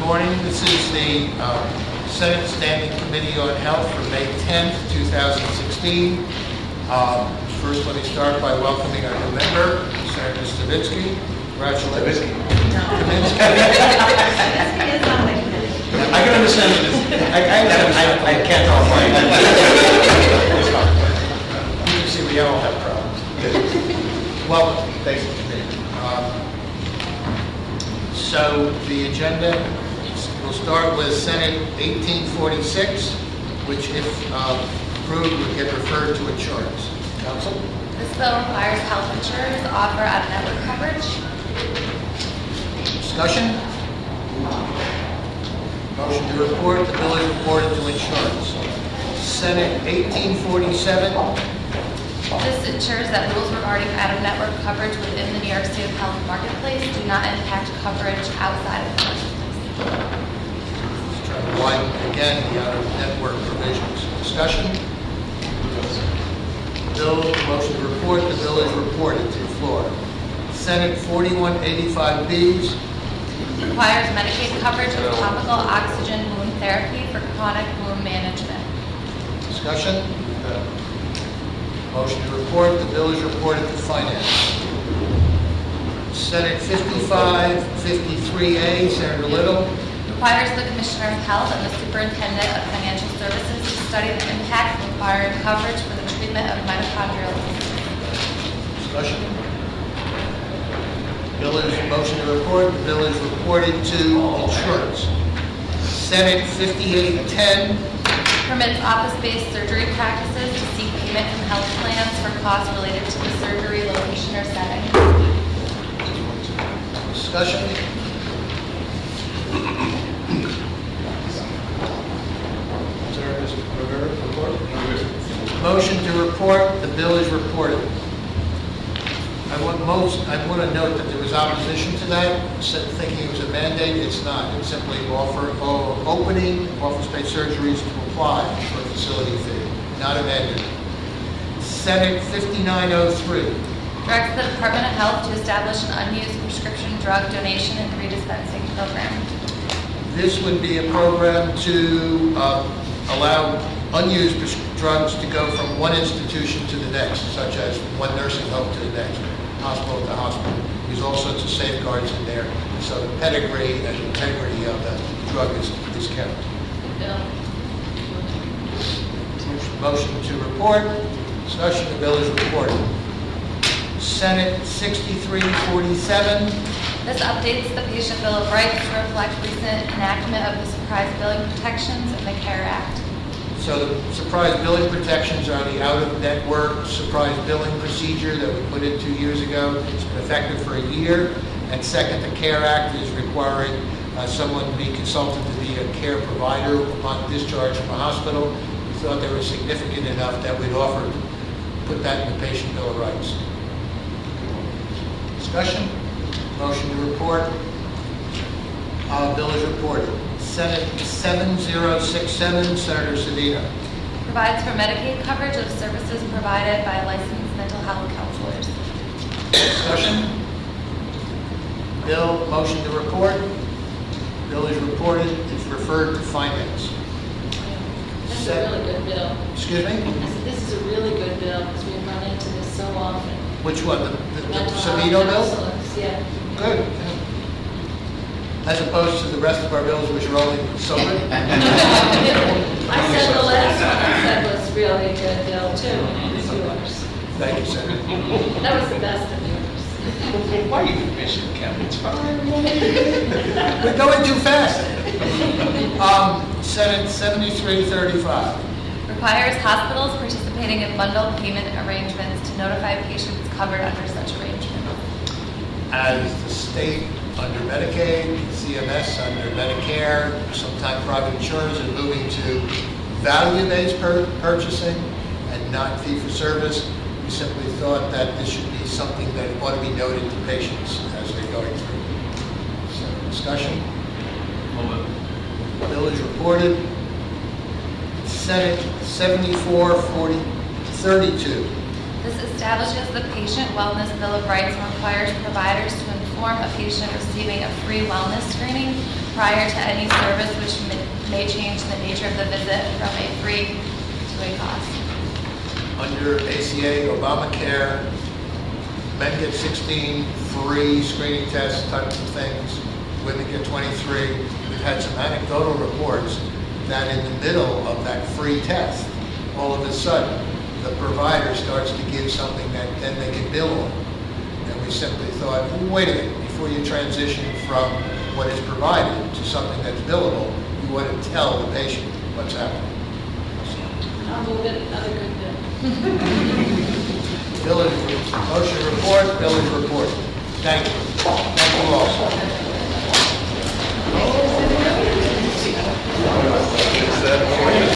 morning. This is the Senate Standing Committee on Health for May 10th, 2016. First, let me start by welcoming our new member, Senator Stavisky. Congratulations. I can understand this. I can't talk like You can see we all have problems. Welcome. Thanks. So the agenda, we'll start with Senate 1846, which if approved would get referred to insurance. Council? This bill requires health insurers to offer out-of-network coverage. Discussion? Motion to report. The bill is reported to insurance. Senate 1847. This ensures that rules regarding out-of-network coverage within the New York State Health Marketplace do not impact coverage outside of the marketplace. Let's try to widen again the out-of-network provisions. Discussion? Bill, motion to report. The bill is reported to the floor. Senate 4185B. Requires Medicaid coverage of topical oxygen wound therapy for chronic wound management. Discussion? Motion to report. The bill is reported to Finance. Senate 5553A, Senator Little. Requires the Commissioner of Health and the Superintendent of Financial Services to study the impact of requiring coverage for the treatment of mitochondrial disease. Discussion? Bill is motion to report. The bill is reported to insurance. Senate 5810. Permits office-based surgery practices to seek payment from health plans for costs related to the surgery location or setting. Discussion? Sir, Mr. Rivera, report. Motion to report. The bill is reported. I want to note that there was opposition to that, thinking it was a mandate. It's not. It's simply opening office-based surgeries to apply for a facility fee, not a mandate. Senate 5903. Directs the Department of Health to establish an unused prescription drug donation and redispensing program. This would be a program to allow unused drugs to go from one institution to the next, such as one nursing home to the next, hospital to hospital. There's all sorts of safeguards in there, so the pedigree and integrity of the drug is kept. Motion to report. Discussion. The bill is reported. Senate 6347. This updates the Patient Bill of Rights to reflect recent enactment of the surprise billing protections in the CARE Act. So the surprise billing protections are the out-of-network surprise billing procedure that we put in 2 years ago. It's been effective for a year. And second, the CARE Act is requiring someone to be consulted to be a care provider upon discharge from a hospital. We thought they were significant enough that we'd offer to put that in the Patient Bill of Rights. Discussion? Motion to report. Bill is reported. Senate 7067, Senator Savino. Provides for Medicaid coverage of services provided by licensed mental health counselors. Discussion? Bill, motion to report. Bill is reported. It's referred to Finance. This is a really good bill. Excuse me? This is a really good bill because we run into this so often. Which one? The Mental Savino health bill? counselors, yeah. Good. As opposed to the rest of our bills, which are only so good. I said the last one I said was really a good bill too. It's yours. Thank you, Senator. That was the best of yours. Why are you commission, Kevin? It's fine. We're going too fast. Senate 7335. Requires hospitals participating in bundled payment arrangements to notify patients covered under such arrangements. As the state under Medicaid, CMS under Medicare, sometimes private insurers are moving to value-based purchasing and not fee-for-service. We simply thought that this should be something that ought to be noted to patients as they're going through. So, discussion? Bill is reported. Senate 7432. This establishes the Patient Wellness Bill of Rights and requires providers to inform a patient receiving a free wellness screening prior to any service which may change the nature of the visit from a free to a cost. Under ACA, Obamacare, men get 16 free screening tests types of things, women get 23. We've had some anecdotal reports that in the middle of that free test, all of a sudden, the provider starts to give something that then they can bill on. And we simply thought, well, wait a minute, before you transition from what is provided to something that's billable, you want to tell the patient what's happening. I'll move it, another good bill. Motion report, village report. Thank you. Thank you all.